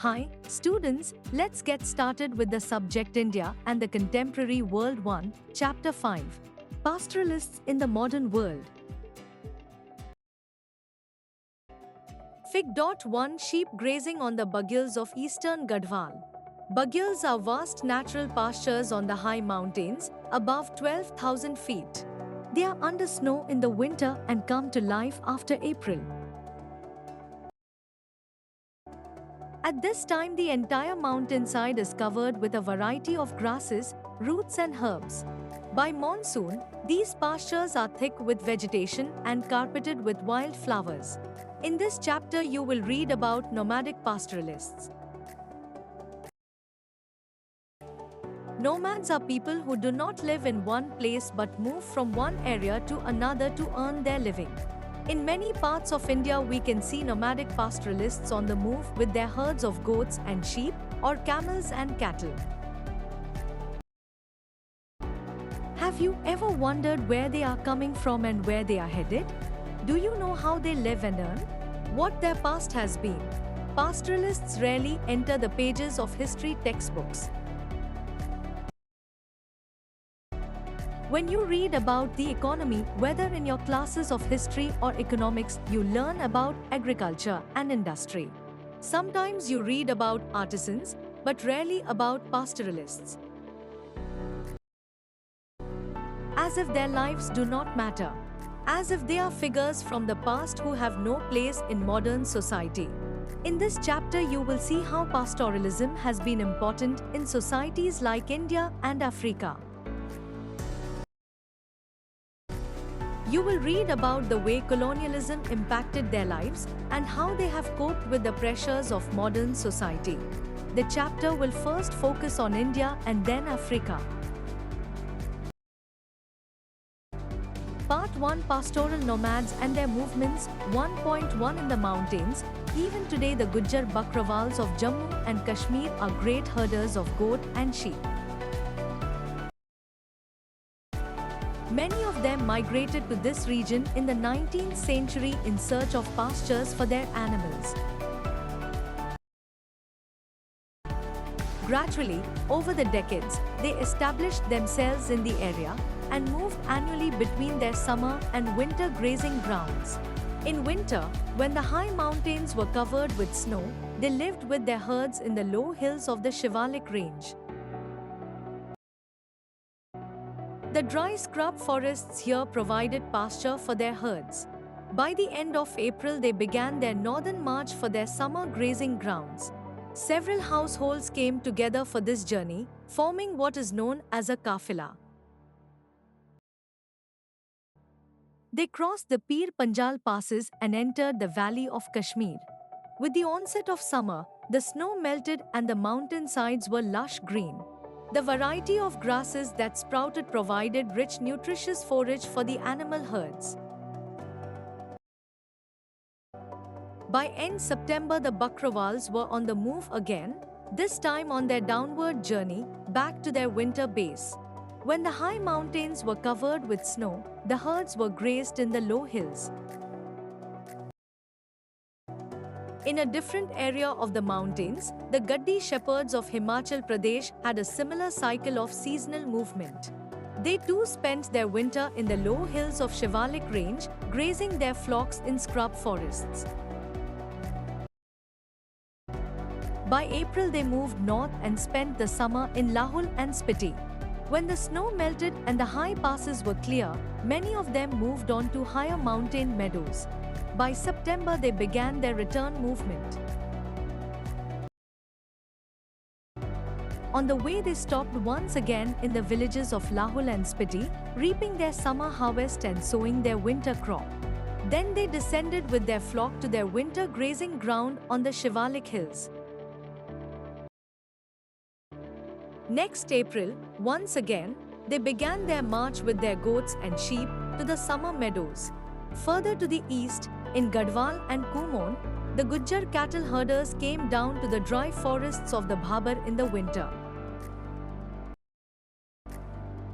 Hi, students, let's get started with the subject India and the Contemporary World 1, Chapter 5. Pastoralists in the Modern World. Fig. 1 Sheep grazing on the Baghels of eastern Gadhwal. Baghels are vast natural pastures on the high mountains, above 12,000 feet. They are under snow in the winter and come to life after April. At this time, the entire mountainside is covered with a variety of grasses, roots and herbs. By monsoon, these pastures are thick with vegetation and carpeted with wild flowers. In this chapter, you will read about nomadic pastoralists. Nomads are people who do not live in one place but move from one area to another to earn their living. In many parts of India, we can see nomadic pastoralists on the move with their herds of goats and sheep, or camels and cattle. Have you ever wondered where they are coming from and where they are headed? Do you know how they live and earn? What their past has been? Pastoralists rarely enter the pages of history textbooks. When you read about the economy, whether in your classes of history or economics, you learn about agriculture and industry. Sometimes you read about artisans, but rarely about pastoralists. As if their lives do not matter. As if they are figures from the past who have no place in modern society. In this chapter, you will see how pastoralism has been important in societies like India and Africa. You will read about the way colonialism impacted their lives and how they have coped with the pressures of modern society. The chapter will first focus on India and then Africa. Part 1 Pastoral Nomads and Their Movements. 1.1 In the mountains, even today the Gujjar Bakrawals of Jammu and Kashmir are great herders of goat and sheep. Many of them migrated to this region in the 19th century in search of pastures for their animals. Gradually, over the decades, they established themselves in the area and moved annually between their summer and winter grazing grounds. In winter, when the high mountains were covered with snow, they lived with their herds in the low hills of the Shivalik range. The dry scrub forests here provided pasture for their herds. By the end of April, they began their northern march for their summer grazing grounds. Several households came together for this journey, forming what is known as a kafila. They crossed the Pir Panjal passes and entered the valley of Kashmir. With the onset of summer, the snow melted and the mountain sides were lush green. The variety of grasses that sprouted provided rich, nutritious forage for the animal herds. By end September, the Bakrawals were on the move again, this time on their downward journey back to their winter base. When the high mountains were covered with snow, the herds were grazed in the low hills. In a different area of the mountains, the Gaddi shepherds of Himachal Pradesh had a similar cycle of seasonal movement. They too spent their winter in the low hills of Shivalik range, grazing their flocks in scrub forests. By April, they moved north and spent the summer in Lahul and Spiti. When the snow melted and the high passes were clear, many of them moved on to higher mountain meadows. By September, they began their return movement. On the way, they stopped once again in the villages of Lahul and Spiti, reaping their summer harvest and sowing their winter crop. Then they descended with their flock to their winter grazing ground on the Shivalik hills. Next April, once again, they began their march with their goats and sheep to the summer meadows. Further to the east, in Gadhwal and Kumon, the Gujjar cattle herders came down to the dry forests of the Bhabar in the winter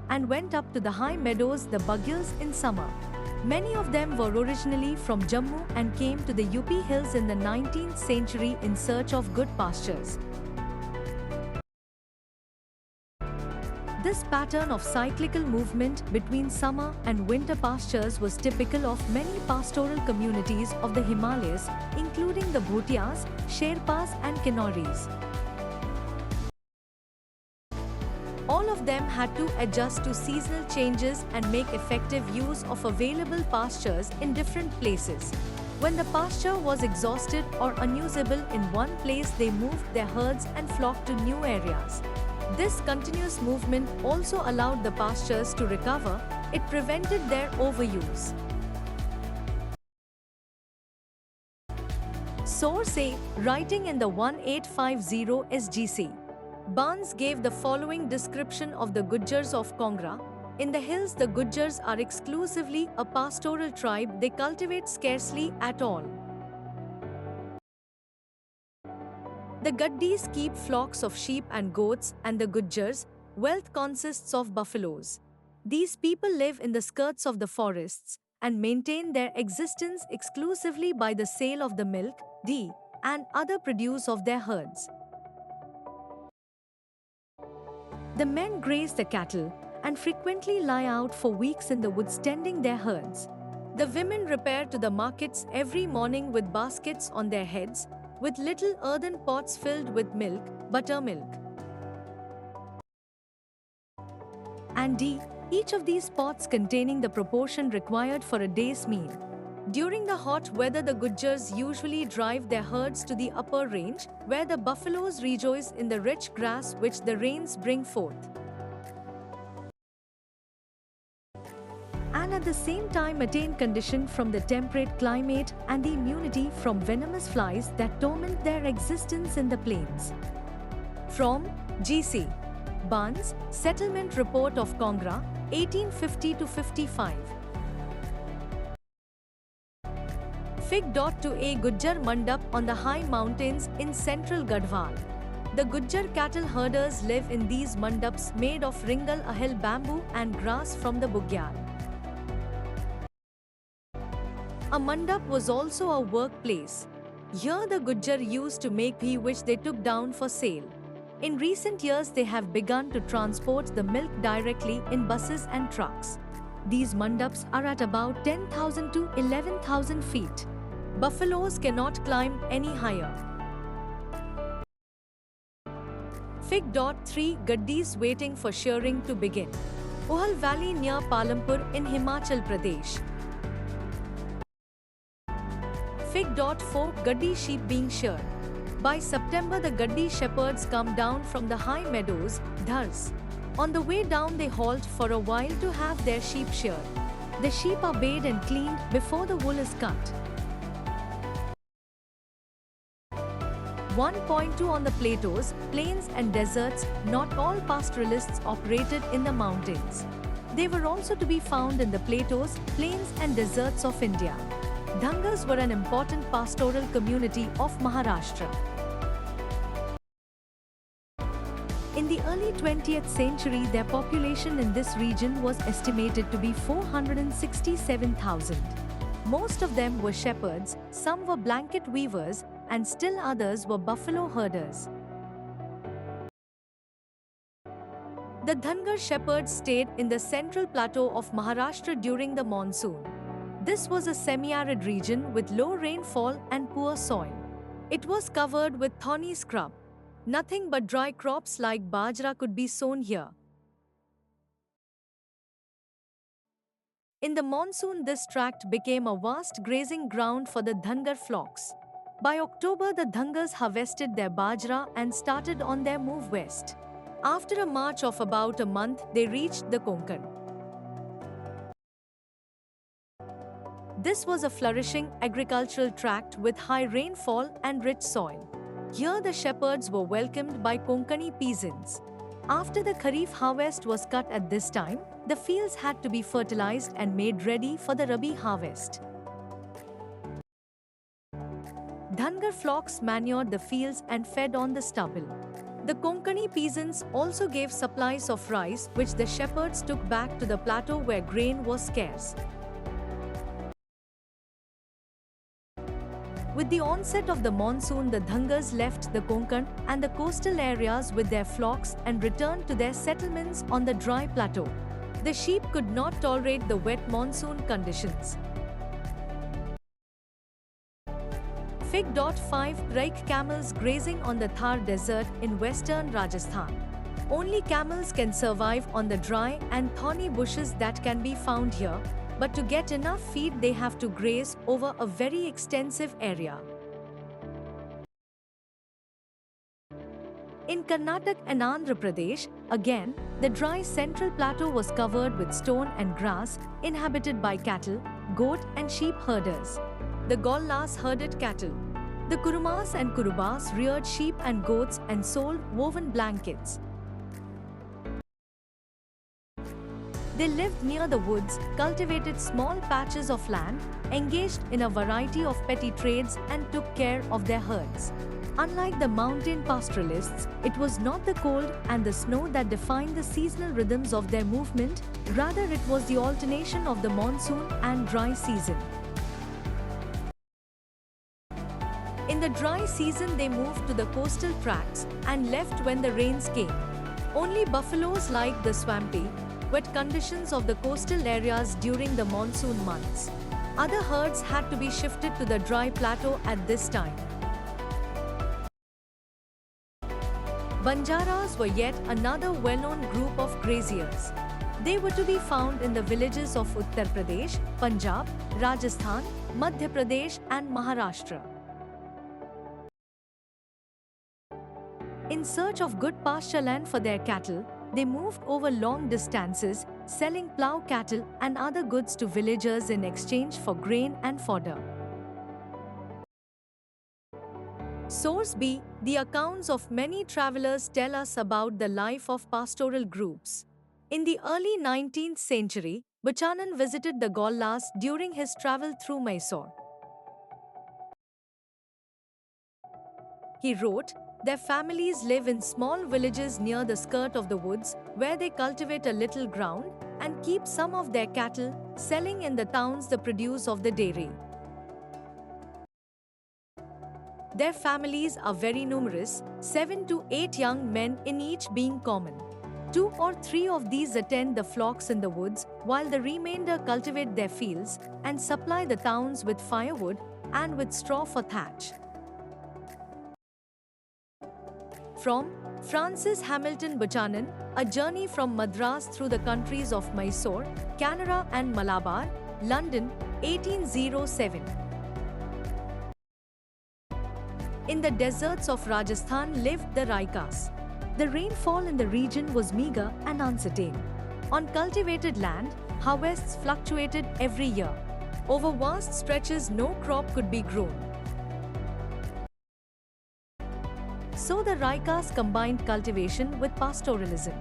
and went up to the high meadows, the Baghels, in summer. Many of them were originally from Jammu and came to the UP hills in the 19th century in search of good pastures. This pattern of cyclical movement between summer and winter pastures was typical of many pastoral communities of the Himalayas, including the Bhutias, Sherpas and Kinauris. All of them had to adjust to seasonal changes and make effective use of available pastures in different places. When the pasture was exhausted or unusable in one place, they moved their herds and flocked to new areas. This continuous movement also allowed the pastures to recover. It prevented their overuse. Source A, writing in the 1850 SGC. Barnes gave the following description of the Gujjars of Kongra. In the hills, the Gujjars are exclusively a pastoral tribe. They cultivate scarcely at all. The Gaddis keep flocks of sheep and goats, and the Gujjars' wealth consists of buffaloes. These people live in the skirts of the forests and maintain their existence exclusively by the sale of the milk, ghee, and other produce of their herds. The men graze the cattle and frequently lie out for weeks in the woods tending their herds. The women repair to the markets every morning with baskets on their heads, with little earthen pots filled with milk, buttermilk, and ghee, each of these pots containing the proportion required for a day's meal. During the hot weather, the Gujjars usually drive their herds to the upper range, where the buffaloes rejoice in the rich grass which the rains bring forth, and at the same time attain condition from the temperate climate and the immunity from venomous flies that torment their existence in the plains. From G.C. Barnes, Settlement Report of Kongra, 1850-55. Fig. To a Gujjar Mandap on the high mountains in central Gadhwal. The Gujjar cattle herders live in these mandaps made of ringal ahil bamboo and grass from the Bugyal. A mandap was also a workplace. Here the Gujjar used to make ghee which they took down for sale. In recent years they have begun to transport the milk directly in buses and trucks. These mandaps are at about 10,000 to 11,000 feet. Buffaloes cannot climb any higher. Fig. 3 Gaddis waiting for shearing to begin. Ohal Valley near Palampur in Himachal Pradesh. Fig. 4 Gaddi sheep being sheared. By September, the Gaddi shepherds come down from the high meadows, dhars. On the way down, they halt for a while to have their sheep sheared. The sheep are bathed and cleaned before the wool is cut. 1.2 On the plateaus, plains and deserts, not all pastoralists operated in the mountains. They were also to be found in the plateaus, plains and deserts of India. Dhangars were an important pastoral community of Maharashtra. In the early 20th century, their population in this region was estimated to be 467,000. Most of them were shepherds, some were blanket weavers, and still others were buffalo herders. The Dhangar shepherds stayed in the central plateau of Maharashtra during the monsoon. This was a semi-arid region with low rainfall and poor soil. It was covered with thorny scrub. Nothing but dry crops like bajra could be sown here. In the monsoon, this tract became a vast grazing ground for the Dhangar flocks. By October, the Dhangars harvested their bajra and started on their move west. After a march of about a month, they reached the Konkan. This was a flourishing agricultural tract with high rainfall and rich soil. Here the shepherds were welcomed by Konkani peasants. After the Kharif harvest was cut at this time, the fields had to be fertilized and made ready for the Rabi harvest. Dhangar flocks manured the fields and fed on the stubble. The Konkani peasants also gave supplies of rice which the shepherds took back to the plateau where grain was scarce. With the onset of the monsoon, the Dhangars left the Konkan and the coastal areas with their flocks and returned to their settlements on the dry plateau. The sheep could not tolerate the wet monsoon conditions. Fig. 5 Raik camels grazing on the Thar Desert in western Rajasthan. Only camels can survive on the dry and thorny bushes that can be found here, but to get enough feed they have to graze over a very extensive area. In Karnataka and Andhra Pradesh, again, the dry central plateau was covered with stone and grass, inhabited by cattle, goat and sheep herders. The Gollas herded cattle. The Kurumas and Kurubas reared sheep and goats and sold woven blankets. They lived near the woods, cultivated small patches of land, engaged in a variety of petty trades and took care of their herds. Unlike the mountain pastoralists, it was not the cold and the snow that defined the seasonal rhythms of their movement, rather it was the alternation of the monsoon and dry season. In the dry season they moved to the coastal tracts and left when the rains came. Only buffaloes liked the swampy, wet conditions of the coastal areas during the monsoon months. Other herds had to be shifted to the dry plateau at this time. Banjaras were yet another well-known group of graziers. They were to be found in the villages of Uttar Pradesh, Punjab, Rajasthan, Madhya Pradesh and Maharashtra. In search of good pasture land for their cattle, they moved over long distances, selling plough cattle and other goods to villagers in exchange for grain and fodder. Source B. The accounts of many travelers tell us about the life of pastoral groups. In the early 19th century, Buchanan visited the Gollas during his travel through Mysore. He wrote, "Their families live in small villages near the skirt of the woods, where they cultivate a little ground and keep some of their cattle, selling in the towns the produce of the dairy. Their families are very numerous, 7 to 8 young men in each being common. 2 or 3 of these attend the flocks in the woods, while the remainder cultivate their fields and supply the towns with firewood and with straw for thatch." From Francis Hamilton Buchanan, A Journey from Madras Through the Countries of Mysore, Canara and Malabar, London, 1807. In the deserts of Rajasthan lived the Raikas. The rainfall in the region was meager and uncertain. On cultivated land, harvests fluctuated every year. Over vast stretches, no crop could be grown. So the Raikas combined cultivation with pastoralism.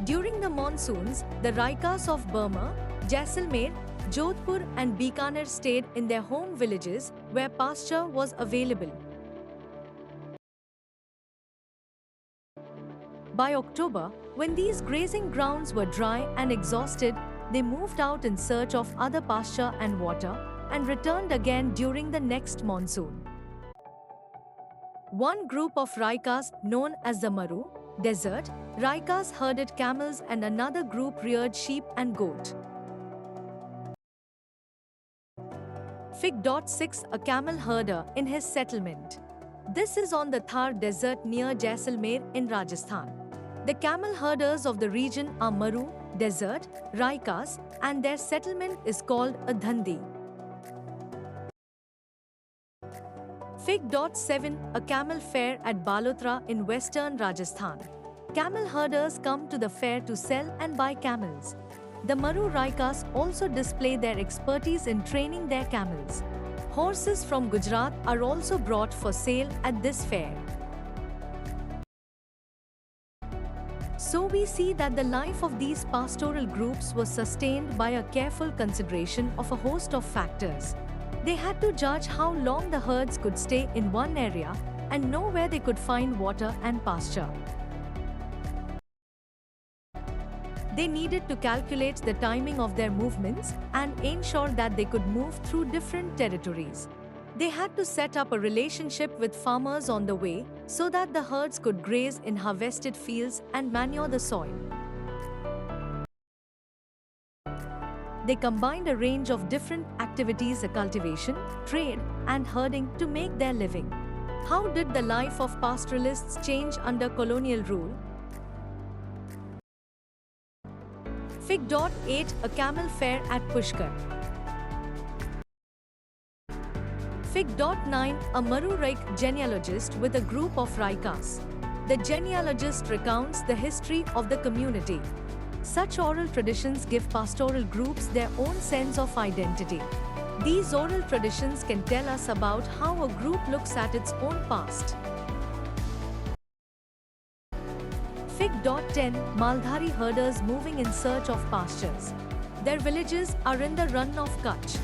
During the monsoons, the Raikas of Burma, Jaisalmer, Jodhpur and Bikaner stayed in their home villages where pasture was available. By October, when these grazing grounds were dry and exhausted, they moved out in search of other pasture and water and returned again during the next monsoon. One group of Raikas, known as the Maru Desert Raikas, herded camels and another group reared sheep and goat. Fig. 6 A camel herder in his settlement. This is on the Thar Desert near Jaisalmer in Rajasthan. The camel herders of the region are Maru Desert Raikas, and their settlement is called a Dhandi. Fig. 7 A camel fair at Balotra in western Rajasthan. Camel herders come to the fair to sell and buy camels. The Maru Raikas also display their expertise in training their camels. Horses from Gujarat are also brought for sale at this fair. So we see that the life of these pastoral groups was sustained by a careful consideration of a host of factors. They had to judge how long the herds could stay in one area and know where they could find water and pasture. They needed to calculate the timing of their movements and ensure that they could move through different territories. They had to set up a relationship with farmers on the way so that the herds could graze in harvested fields and manure the soil. They combined a range of different activities: cultivation, trade, and herding to make their living. How did the life of pastoralists change under colonial rule? Fig. 8 A camel fair at Pushkar. Fig. 9 A Maru Raik genealogist with a group of Raikas. The genealogist recounts the history of the community. Such oral traditions give pastoral groups their own sense of identity. These oral traditions can tell us about how a group looks at its own past. Fig. 10 Maldhari herders moving in search of pastures. Their villages are in the run of Kutch.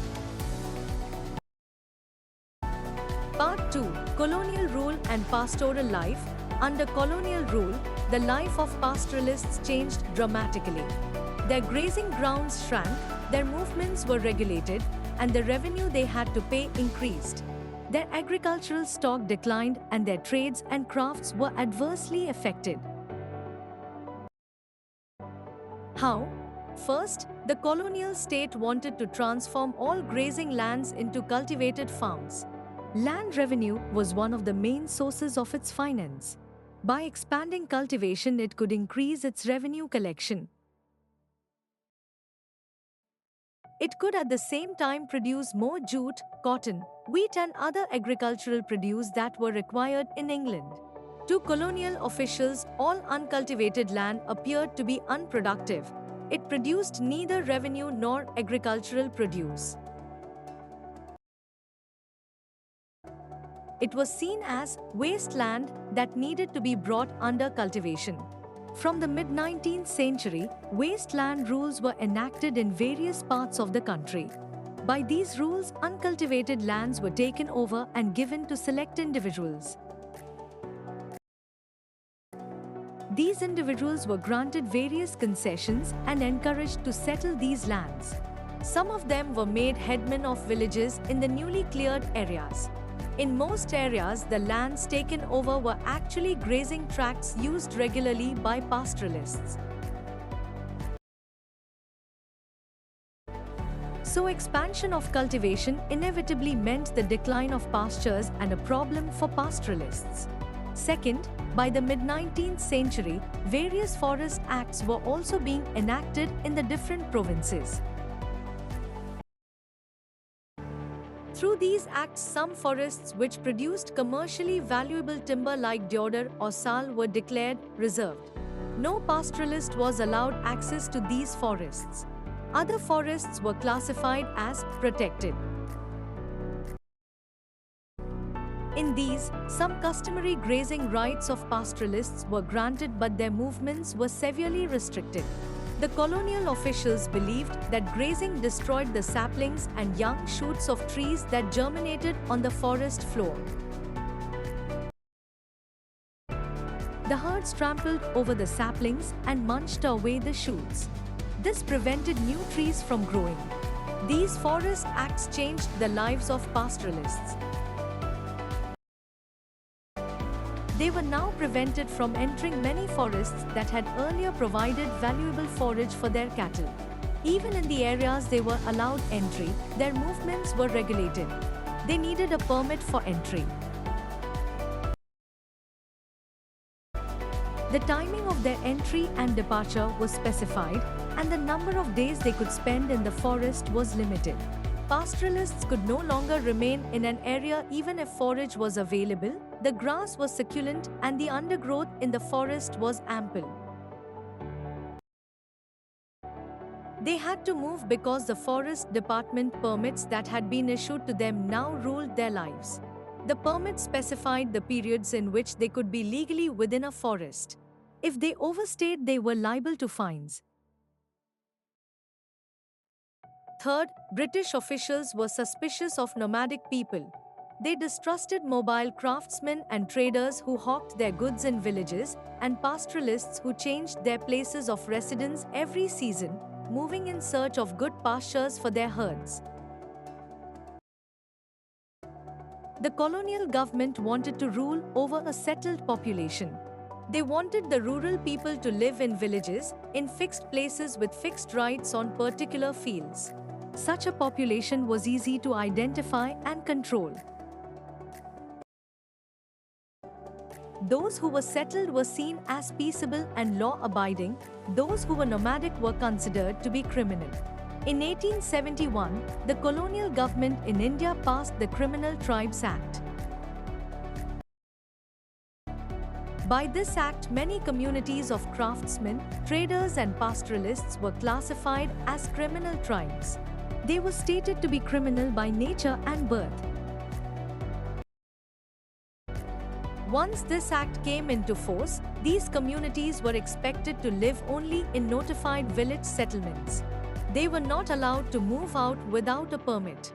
Part 2 Colonial Rule and Pastoral Life. Under colonial rule, the life of pastoralists changed dramatically. Their grazing grounds shrank, their movements were regulated, and the revenue they had to pay increased. Their agricultural stock declined and their trades and crafts were adversely affected. How? First, the colonial state wanted to transform all grazing lands into cultivated farms. Land revenue was one of the main sources of its finance. By expanding cultivation, it could increase its revenue collection. It could at the same time produce more jute, cotton, wheat and other agricultural produce that were required in England. To colonial officials, all uncultivated land appeared to be unproductive. It produced neither revenue nor agricultural produce. It was seen as wasteland that needed to be brought under cultivation. From the mid-19th century, wasteland rules were enacted in various parts of the country. By these rules, uncultivated lands were taken over and given to select individuals. These individuals were granted various concessions and encouraged to settle these lands. Some of them were made headmen of villages in the newly cleared areas. In most areas, the lands taken over were actually grazing tracts used regularly by pastoralists. So expansion of cultivation inevitably meant the decline of pastures and a problem for pastoralists. Second, by the mid-19th century, various forest acts were also being enacted in the different provinces. Through these acts, some forests which produced commercially valuable timber like deodar or sal were declared reserved. No pastoralist was allowed access to these forests. Other forests were classified as protected. In these, some customary grazing rights of pastoralists were granted, but their movements were severely restricted. The colonial officials believed that grazing destroyed the saplings and young shoots of trees that germinated on the forest floor. The herds trampled over the saplings and munched away the shoots. This prevented new trees from growing. These forest acts changed the lives of pastoralists. They were now prevented from entering many forests that had earlier provided valuable forage for their cattle. Even in the areas they were allowed entry, their movements were regulated. They needed a permit for entry. The timing of their entry and departure was specified, and the number of days they could spend in the forest was limited. Pastoralists could no longer remain in an area even if forage was available. The grass was succulent and the undergrowth in the forest was ample. They had to move because the forest department permits that had been issued to them now ruled their lives. The permits specified the periods in which they could be legally within a forest. If they overstayed, they were liable to fines. Third, British officials were suspicious of nomadic people. They distrusted mobile craftsmen and traders who hawked their goods in villages, and pastoralists who changed their places of residence every season, moving in search of good pastures for their herds. The colonial government wanted to rule over a settled population. They wanted the rural people to live in villages, in fixed places with fixed rights on particular fields. Such a population was easy to identify and control. Those who were settled were seen as peaceable and law-abiding. Those who were nomadic were considered to be criminal. In 1871, the colonial government in India passed the Criminal Tribes Act. By this act, many communities of craftsmen, traders and pastoralists were classified as criminal tribes. They were stated to be criminal by nature and birth. Once this act came into force, these communities were expected to live only in notified village settlements. They were not allowed to move out without a permit.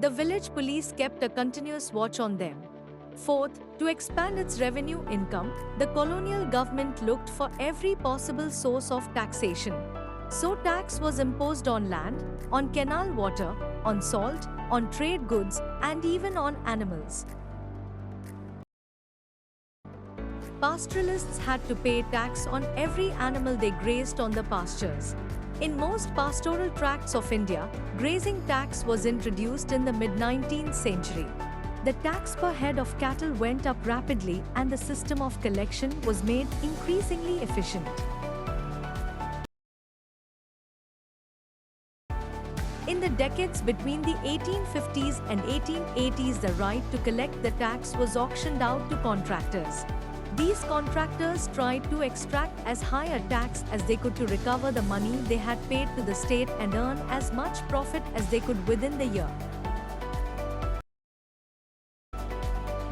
The village police kept a continuous watch on them. Fourth, to expand its revenue income, the colonial government looked for every possible source of taxation. So tax was imposed on land, on canal water, on salt, on trade goods, and even on animals. Pastoralists had to pay tax on every animal they grazed on the pastures. In most pastoral tracts of India, grazing tax was introduced in the mid-19th century. The tax per head of cattle went up rapidly and the system of collection was made increasingly efficient. In the decades between the 1850s and 1880s, the right to collect the tax was auctioned out to contractors. These contractors tried to extract as high a tax as they could to recover the money they had paid to the state and earn as much profit as they could within the year.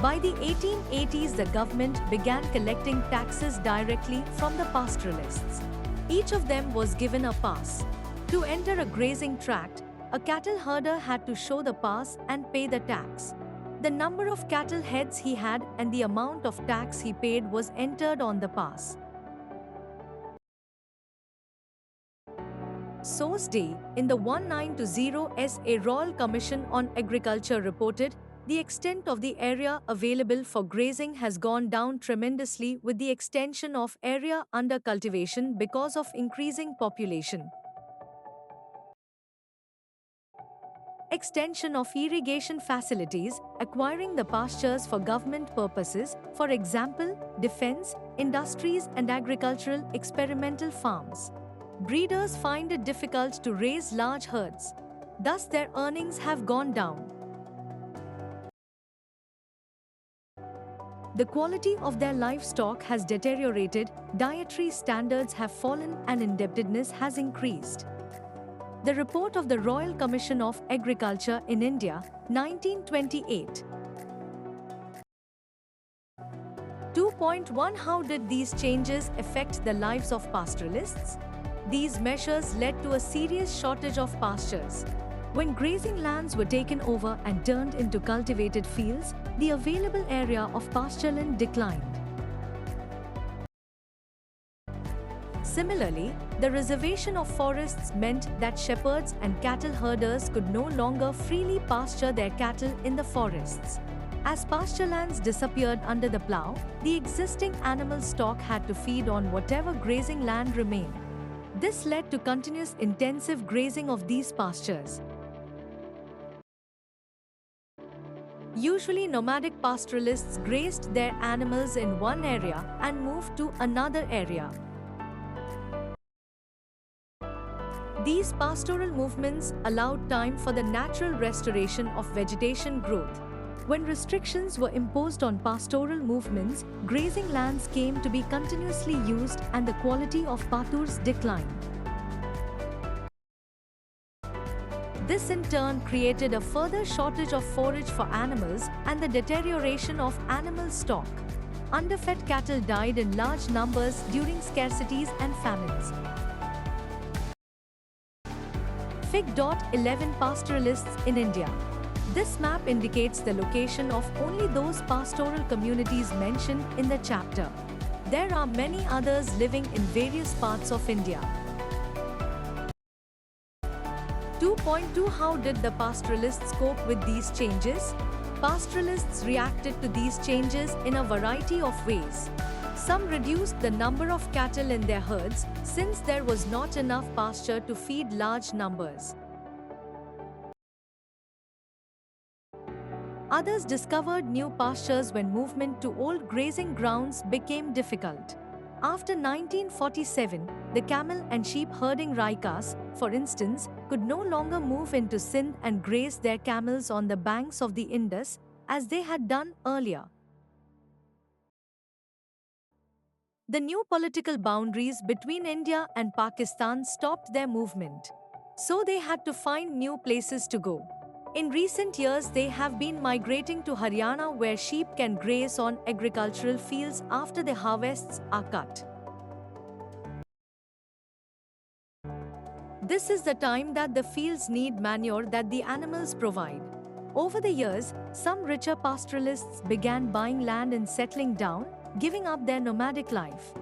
By the 1880s, the government began collecting taxes directly from the pastoralists. Each of them was given a pass. To enter a grazing tract, a cattle herder had to show the pass and pay the tax. The number of cattle heads he had and the amount of tax he paid was entered on the pass. Source Day, in the 1920s, a Royal Commission on Agriculture reported, the extent of the area available for grazing has gone down tremendously with the extension of area under cultivation because of increasing population. Extension of irrigation facilities, acquiring the pastures for government purposes, for example, defense, industries and agricultural experimental farms. Breeders find it difficult to raise large herds. Thus their earnings have gone down. The quality of their livestock has deteriorated, dietary standards have fallen and indebtedness has increased. The report of the Royal Commission of Agriculture in India, 1928. 2.1 How did these changes affect the lives of pastoralists? These measures led to a serious shortage of pastures. When grazing lands were taken over and turned into cultivated fields, the available area of pastureland declined. Similarly, the reservation of forests meant that shepherds and cattle herders could no longer freely pasture their cattle in the forests. As pasturelands disappeared under the plough, the existing animal stock had to feed on whatever grazing land remained. This led to continuous intensive grazing of these pastures. Usually nomadic pastoralists grazed their animals in one area and moved to another area. These pastoral movements allowed time for the natural restoration of vegetation growth. When restrictions were imposed on pastoral movements, grazing lands came to be continuously used and the quality of pastures declined. This in turn created a further shortage of forage for animals and the deterioration of animal stock. Underfed cattle died in large numbers during scarcities and famines. Fig. 11 Pastoralists in India. This map indicates the location of only those pastoral communities mentioned in the chapter. There are many others living in various parts of India. 2. Point 2. How did the pastoralists cope with these changes? Pastoralists reacted to these changes in a variety of ways. Some reduced the number of cattle in their herds since there was not enough pasture to feed large numbers. Others discovered new pastures when movement to old grazing grounds became difficult. After 1947, the camel and sheep herding Raikas, for instance, could no longer move into Sindh and graze their camels on the banks of the Indus, as they had done earlier. The new political boundaries between India and Pakistan stopped their movement. So they had to find new places to go. In recent years, they have been migrating to Haryana, where sheep can graze on agricultural fields after the harvests are cut. This is the time that the fields need manure that the animals provide. Over the years, some richer pastoralists began buying land and settling down, giving up their nomadic life.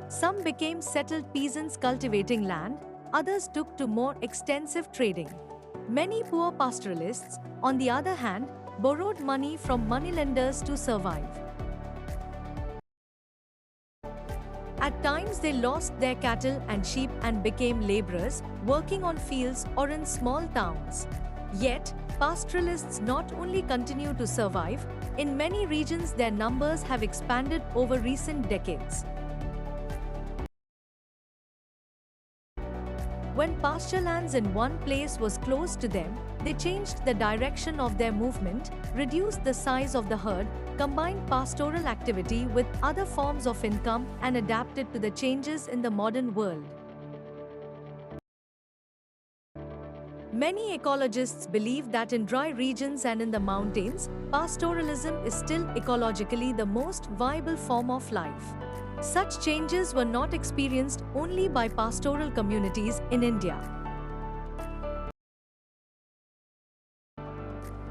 Some became settled peasants cultivating land. Others took to more extensive trading. Many poor pastoralists, on the other hand, borrowed money from moneylenders to survive. At times they lost their cattle and sheep and became laborers, working on fields or in small towns. Yet, pastoralists not only continue to survive, in many regions their numbers have expanded over recent decades. When pasture lands in one place was close to them, they changed the direction of their movement, reduced the size of the herd, combined pastoral activity with other forms of income, and adapted to the changes in the modern world. Many ecologists believe that in dry regions and in the mountains, pastoralism is still ecologically the most viable form of life. Such changes were not experienced only by pastoral communities in India.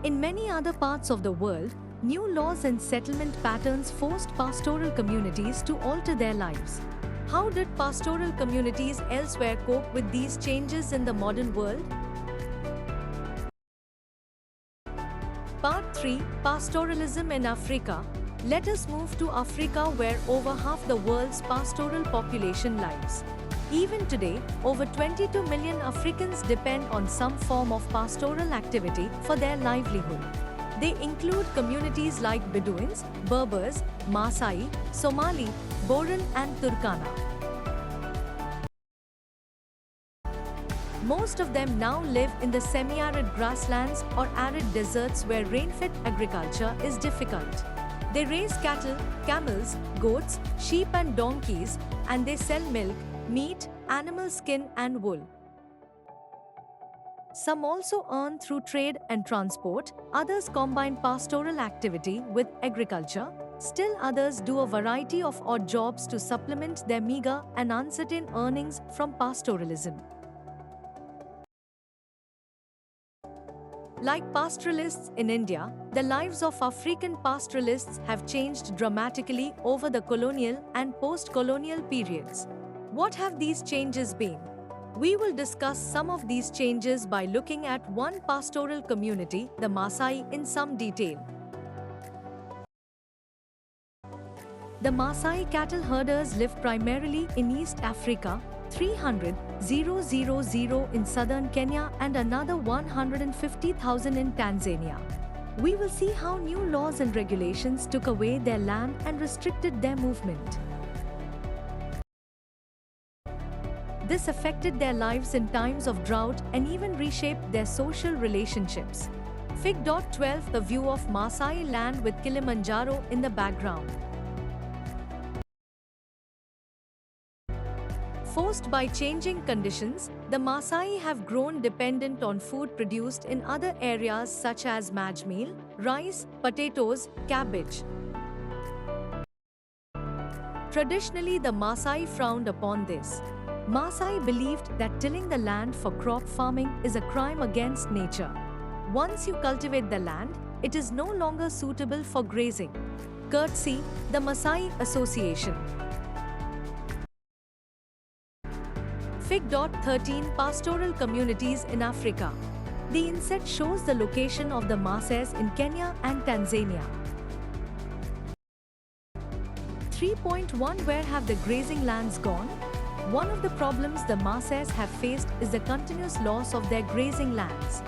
In many other parts of the world, new laws and settlement patterns forced pastoral communities to alter their lives. How did pastoral communities elsewhere cope with these changes in the modern world? Part 3. Pastoralism in Africa. Let us move to Africa, where over half the world's pastoral population lives. Even today, over 22 million Africans depend on some form of pastoral activity for their livelihood. They include communities like Bedouins, Berbers, Maasai, Somali, Boran and Turkana. Most of them now live in the semi-arid grasslands or arid deserts where rain-fed agriculture is difficult. They raise cattle, camels, goats, sheep and donkeys, and they sell milk, meat, animal skin and wool. Some also earn through trade and transport, others combine pastoral activity with agriculture, still others do a variety of odd jobs to supplement their meager and uncertain earnings from pastoralism. Like pastoralists in India, the lives of African pastoralists have changed dramatically over the colonial and post-colonial periods. What have these changes been? We will discuss some of these changes by looking at one pastoral community, the Maasai, in some detail. The Maasai cattle herders live primarily in East Africa, 300,000 in southern Kenya and another 150,000 in Tanzania. We will see how new laws and regulations took away their land and restricted their movement. This affected their lives in times of drought and even reshaped their social relationships. Fig. 12. The view of Maasai land with Kilimanjaro in the background. Forced by changing conditions, the Maasai have grown dependent on food produced in other areas such as maj meal, rice, potatoes, cabbage. Traditionally, the Maasai frowned upon this. Maasai believed that tilling the land for crop farming is a crime against nature. Once you cultivate the land, it is no longer suitable for grazing. Courtesy, the Maasai Association. Fig.13 Pastoral communities in Africa. The inset shows the location of the Maasais in Kenya and Tanzania. 3.1 Where have the grazing lands gone? One of the problems the Maasais have faced is the continuous loss of their grazing lands.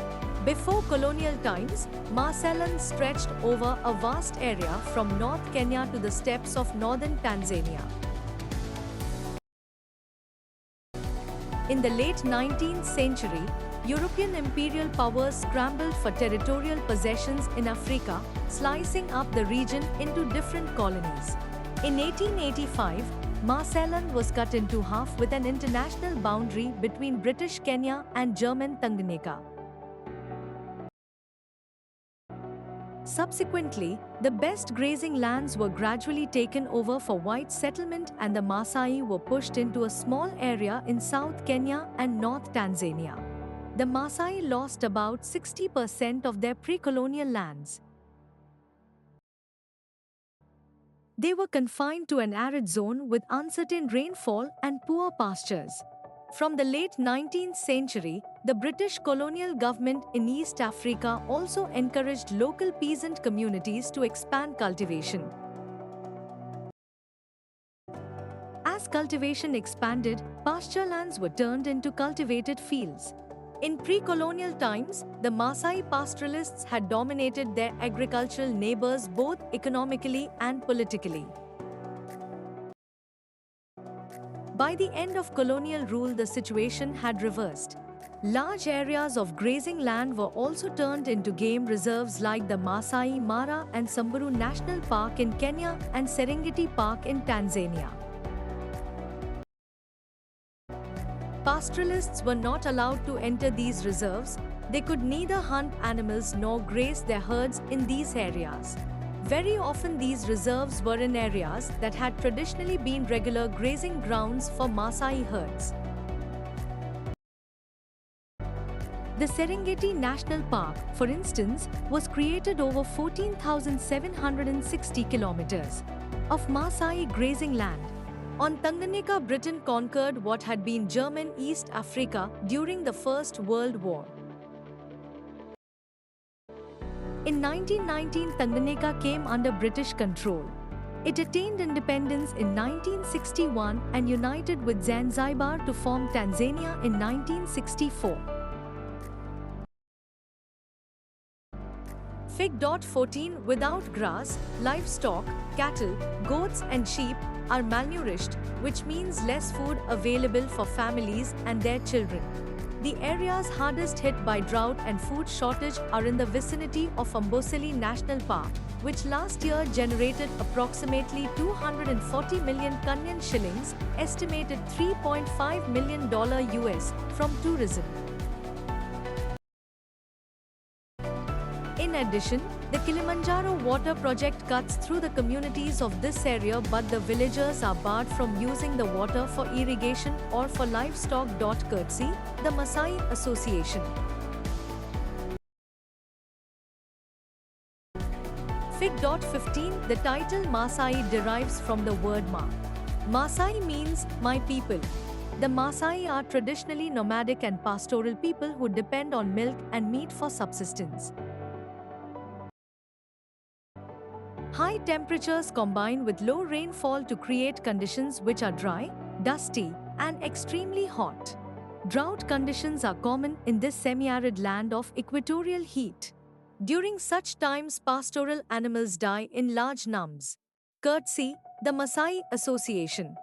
Before colonial times, Maasaland stretched over a vast area from North Kenya to the steppes of northern Tanzania. In the late 19th century, European imperial powers scrambled for territorial possessions in Africa, slicing up the region into different colonies. In 1885, Maasaland was cut into half with an international boundary between British Kenya and German Tanganyika. Subsequently, the best grazing lands were gradually taken over for white settlement and the Maasai were pushed into a small area in South Kenya and North Tanzania. The Maasai lost about 60% of their pre-colonial lands. They were confined to an arid zone with uncertain rainfall and poor pastures. From the late 19th century, the British colonial government in East Africa also encouraged local peasant communities to expand cultivation. As cultivation expanded, pasture lands were turned into cultivated fields. In pre-colonial times, the Maasai pastoralists had dominated their agricultural neighbors both economically and politically. By the end of colonial rule, the situation had reversed. Large areas of grazing land were also turned into game reserves like the Masai Mara and Samburu National Park in Kenya and Serengeti Park in Tanzania. Pastoralists were not allowed to enter these reserves. They could neither hunt animals nor graze their herds in these areas. Very often these reserves were in areas that had traditionally been regular grazing grounds for Maasai herds. The Serengeti National Park, for instance, was created over 14,760 kilometers of Maasai grazing land. On Tanganyika, Britain conquered what had been German East Africa during the First World War. In 1919, Tanganyika came under British control. It attained independence in 1961 and united with Zanzibar to form Tanzania in 1964. Fig.14 Without grass, livestock, cattle, goats and sheep are malnourished, which means less food available for families and their children. The areas hardest hit by drought and food shortage are in the vicinity of Amboseli National Park, which last year generated approximately 240 million Kenyan shillings, estimated $3.5 million US, from tourism. In addition, the Kilimanjaro water project cuts through the communities of this area, but the villagers are barred from using the water for irrigation or for livestock. Courtesy, the Maasai Association. Fig.15 The title Maasai derives from the word Ma. Maasai means my people. The Maasai are traditionally nomadic and pastoral people who depend on milk and meat for subsistence. High temperatures combine with low rainfall to create conditions which are dry, dusty, and extremely hot. Drought conditions are common in this semi-arid land of equatorial heat. During such times, pastoral animals die in large numbers. Courtesy, the Maasai Association.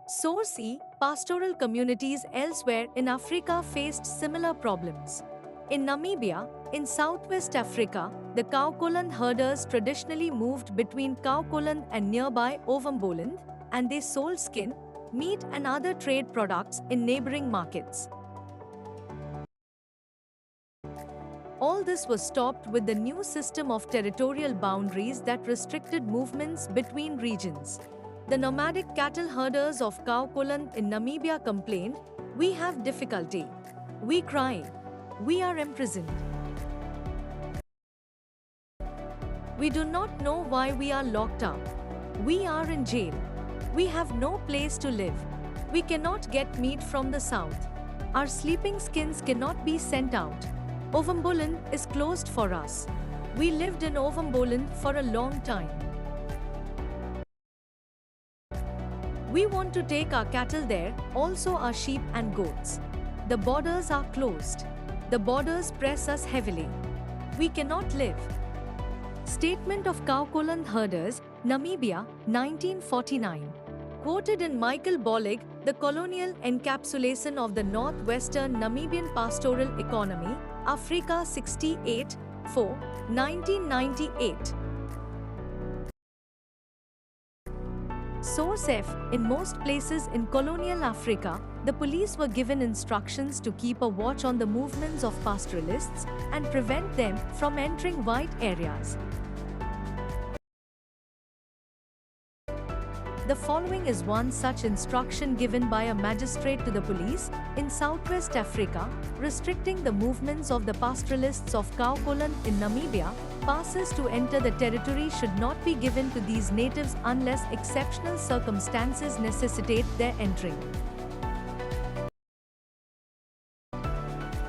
Source E. Pastoral communities elsewhere in Africa faced similar problems. In Namibia, in southwest Africa, the Kaokoland herders traditionally moved between Kaokoland and nearby Ovamboland, and they sold skin, meat and other trade products in neighboring markets. All this was stopped with the new system of territorial boundaries that restricted movements between regions. The nomadic cattle herders of Kaokoland in Namibia complained, "We have difficulty. We cry. We are imprisoned. We do not know why we are locked up. We are in jail." We have no place to live. We cannot get meat from the south. Our sleeping skins cannot be sent out. Ovambolan is closed for us. We lived in Ovambolan for a long time. We want to take our cattle there, also our sheep and goats. The borders are closed. The borders press us heavily. We cannot live. Statement of Kaukoland Herders, Namibia, 1949. Quoted in Michael Bollig, The Colonial Encapsulation of the Northwestern Namibian Pastoral Economy, Africa 68, 4, 1998. Source F. In most places in colonial Africa, the police were given instructions to keep a watch on the movements of pastoralists and prevent them from entering white areas. The following is one such instruction given by a magistrate to the police in Southwest Africa, restricting the movements of the pastoralists of Kaukoland in Namibia. Passes to enter the territory should not be given to these natives unless exceptional circumstances necessitate their entering.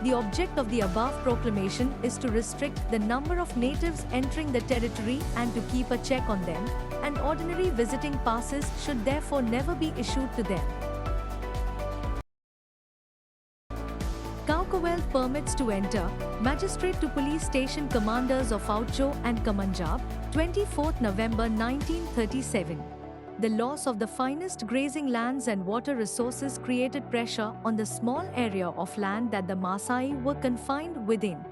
The object of the above proclamation is to restrict the number of natives entering the territory and to keep a check on them, and ordinary visiting passes should therefore never be issued to them. Kaukowel permits to enter, Magistrate to Police Station Commanders of Outjo and Kamanjab, 24 November 1937. The loss of the finest grazing lands and water resources created pressure on the small area of land that the Maasai were confined within.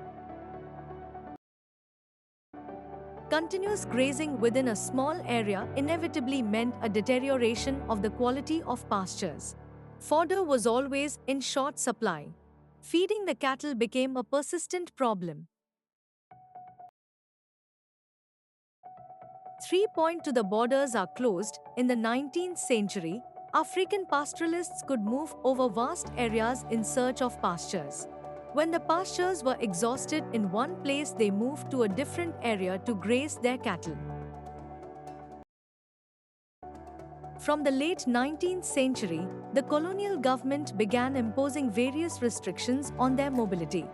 Continuous grazing within a small area inevitably meant a deterioration of the quality of pastures. Fodder was always in short supply. Feeding the cattle became a persistent problem. 3. To the borders are closed. In the 19th century, African pastoralists could move over vast areas in search of pastures. When the pastures were exhausted in one place, they moved to a different area to graze their cattle. From the late 19th century, the colonial government began imposing various restrictions on their mobility.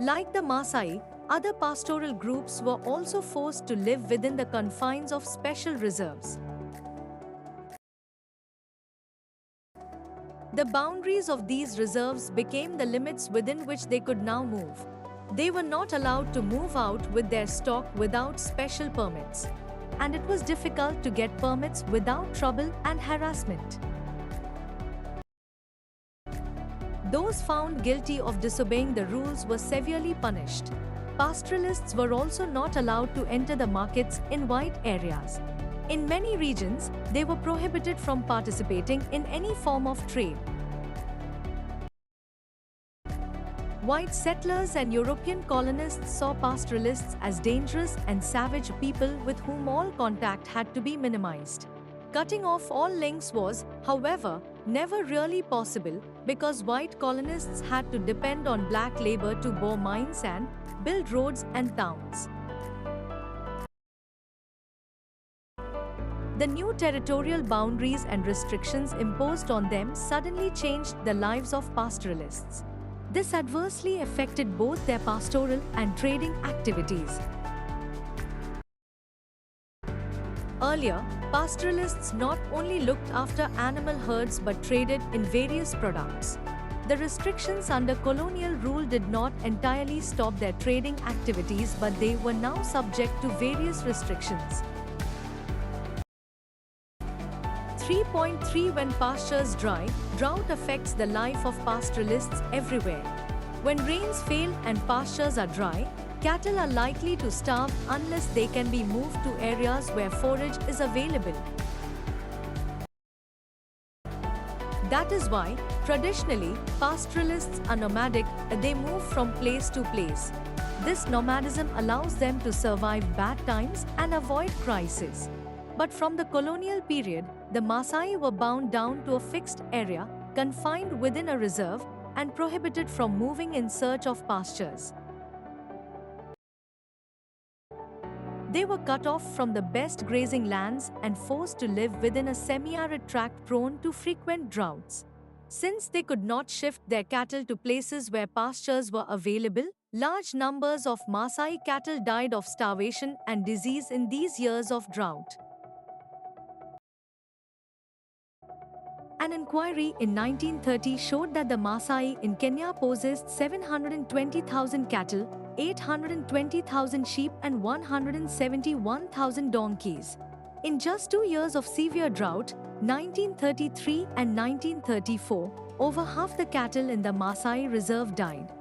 Like the Maasai, other pastoral groups were also forced to live within the confines of special reserves. The boundaries of these reserves became the limits within which they could now move. They were not allowed to move out with their stock without special permits, and it was difficult to get permits without trouble and harassment. Those found guilty of disobeying the rules were severely punished. Pastoralists were also not allowed to enter the markets in white areas. In many regions, they were prohibited from participating in any form of trade. White settlers and European colonists saw pastoralists as dangerous and savage people with whom all contact had to be minimized. Cutting off all links was, however, never really possible because white colonists had to depend on black labor to bore mines and build roads and towns. The new territorial boundaries and restrictions imposed on them suddenly changed the lives of pastoralists. This adversely affected both their pastoral and trading activities. Earlier, pastoralists not only looked after animal herds but traded in various products. The restrictions under colonial rule did not entirely stop their trading activities, but they were now subject to various restrictions. 3.3 When pastures dry, drought affects the life of pastoralists everywhere. When rains fail and pastures are dry, cattle are likely to starve unless they can be moved to areas where forage is available. That is why, traditionally, pastoralists are nomadic, they move from place to place. This nomadism allows them to survive bad times and avoid crises. But from the colonial period, the Maasai were bound down to a fixed area, confined within a reserve, and prohibited from moving in search of pastures. They were cut off from the best grazing lands and forced to live within a semi-arid tract prone to frequent droughts. Since they could not shift their cattle to places where pastures were available, large numbers of Maasai cattle died of starvation and disease in these years of drought. An inquiry in 1930 showed that the Maasai in Kenya possessed 720,000 cattle, 820,000 sheep and 171,000 donkeys. In just 2 years of severe drought, 1933 and 1934, over half the cattle in the Maasai reserve died.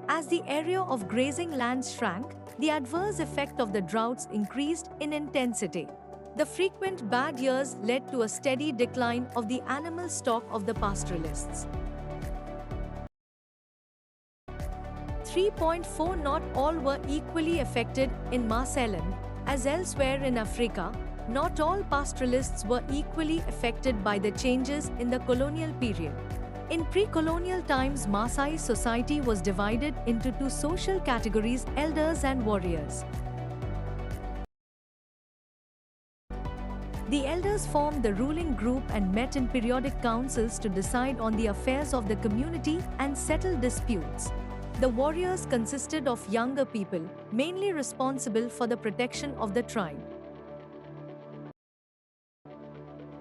As the area of grazing lands shrank, the adverse effect of the droughts increased in intensity. The frequent bad years led to a steady decline of the animal stock of the pastoralists. 3.4 Not all were equally affected in Marseillan, as elsewhere in Africa. Not all pastoralists were equally affected by the changes in the colonial period. In pre-colonial times, Maasai society was divided into two social categories: elders and warriors. The elders formed the ruling group and met in periodic councils to decide on the affairs of the community and settle disputes. The warriors consisted of younger people, mainly responsible for the protection of the tribe.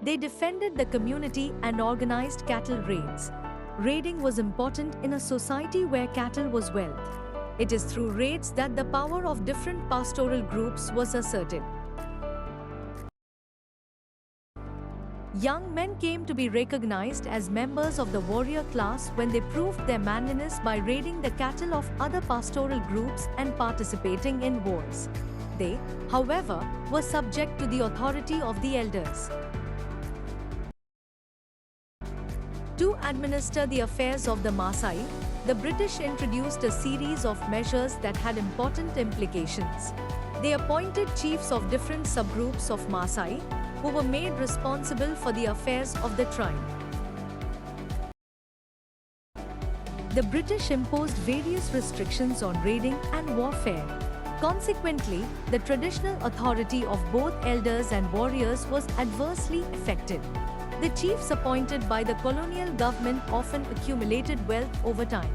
They defended the community and organized cattle raids. Raiding was important in a society where cattle was wealth. It is through raids that the power of different pastoral groups was asserted. Young men came to be recognized as members of the warrior class when they proved their manliness by raiding the cattle of other pastoral groups and participating in wars. They, however, were subject to the authority of the elders. To administer the affairs of the Maasai, the British introduced a series of measures that had important implications. They appointed chiefs of different subgroups of Maasai, who were made responsible for the affairs of the tribe. The British imposed various restrictions on raiding and warfare. Consequently, the traditional authority of both elders and warriors was adversely affected. The chiefs appointed by the colonial government often accumulated wealth over time.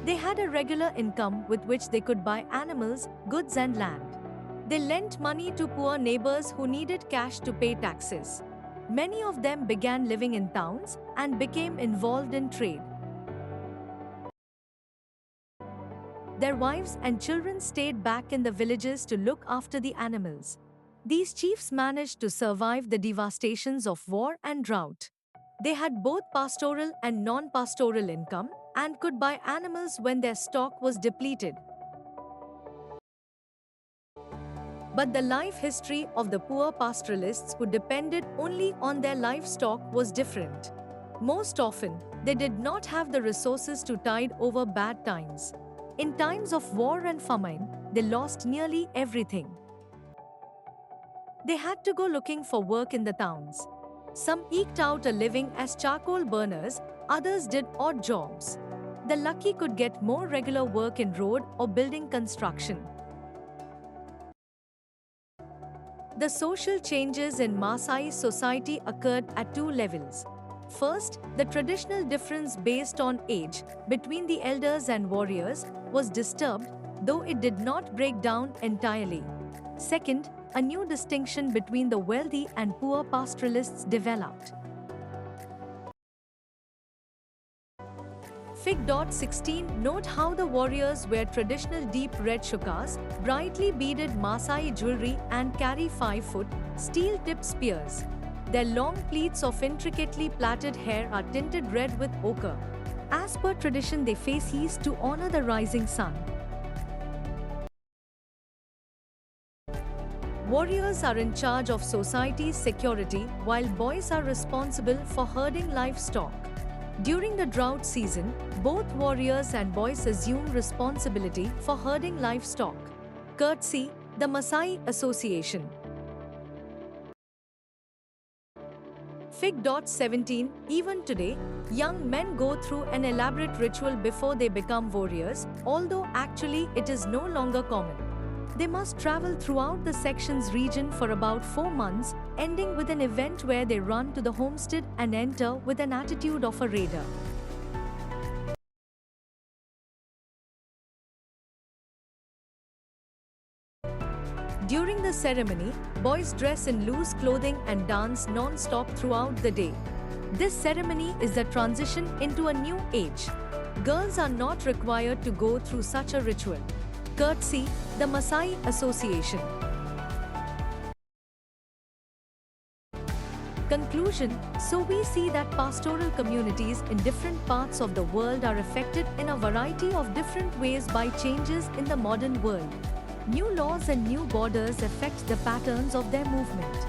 They had a regular income with which they could buy animals, goods and land. They lent money to poor neighbors who needed cash to pay taxes. Many of them began living in towns and became involved in trade. Their wives and children stayed back in the villages to look after the animals. These chiefs managed to survive the devastations of war and drought. They had both pastoral and non-pastoral income and could buy animals when their stock was depleted. But the life history of the poor pastoralists who depended only on their livestock was different. Most often, they did not have the resources to tide over bad times. In times of war and famine, they lost nearly everything. They had to go looking for work in the towns. Some eked out a living as charcoal burners, others did odd jobs. The lucky could get more regular work in road or building construction. The social changes in Maasai society occurred at two levels. First, the traditional difference based on age between the elders and warriors was disturbed, though it did not break down entirely. Second, a new distinction between the wealthy and poor pastoralists developed. Fig. 16 Note how the warriors wear traditional deep red shukas, brightly beaded Maasai jewelry and carry 5-foot, steel-tipped spears. Their long pleats of intricately plaited hair are tinted red with ochre. As per tradition, they face east to honor the rising sun. Warriors are in charge of society's security, while boys are responsible for herding livestock. During the drought season, both warriors and boys assume responsibility for herding livestock. Courtesy, the Maasai Association. Fig.17 Even today, young men go through an elaborate ritual before they become warriors, although actually it is no longer common. They must travel throughout the section's region for about 4 months, ending with an event where they run to the homestead and enter with an attitude of a raider. During the ceremony, boys dress in loose clothing and dance non-stop throughout the day. This ceremony is the transition into a new age. Girls are not required to go through such a ritual. Courtesy, the Maasai Association. Conclusion: so we see that pastoral communities in different parts of the world are affected in a variety of different ways by changes in the modern world. New laws and new borders affect the patterns of their movement.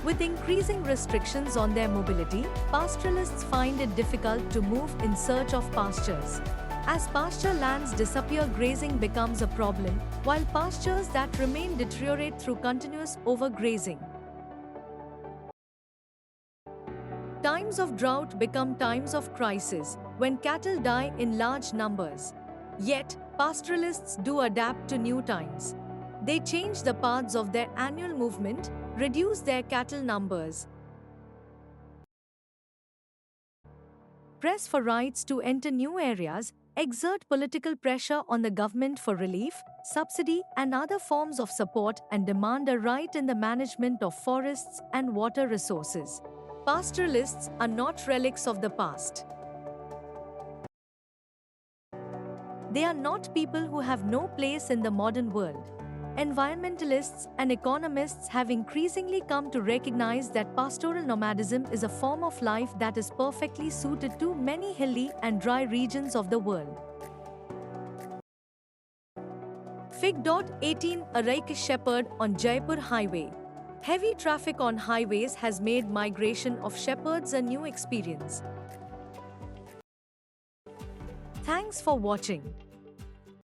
With increasing restrictions on their mobility, pastoralists find it difficult to move in search of pastures. As pasture lands disappear, grazing becomes a problem, while pastures that remain deteriorate through continuous overgrazing. Times of drought become times of crisis, when cattle die in large numbers. Yet, pastoralists do adapt to new times. They change the paths of their annual movement, reduce their cattle numbers, press for rights to enter new areas, exert political pressure on the government for relief, subsidy, and other forms of support, and demand a right in the management of forests and water resources. Pastoralists are not relics of the past. They are not people who have no place in the modern world. Environmentalists and economists have increasingly come to recognize that pastoral nomadism is a form of life that is perfectly suited to many hilly and dry regions of the world. Fig.18 A Raik shepherd on Jaipur Highway. Heavy traffic on highways has made migration of shepherds a new experience. Thanks for watching.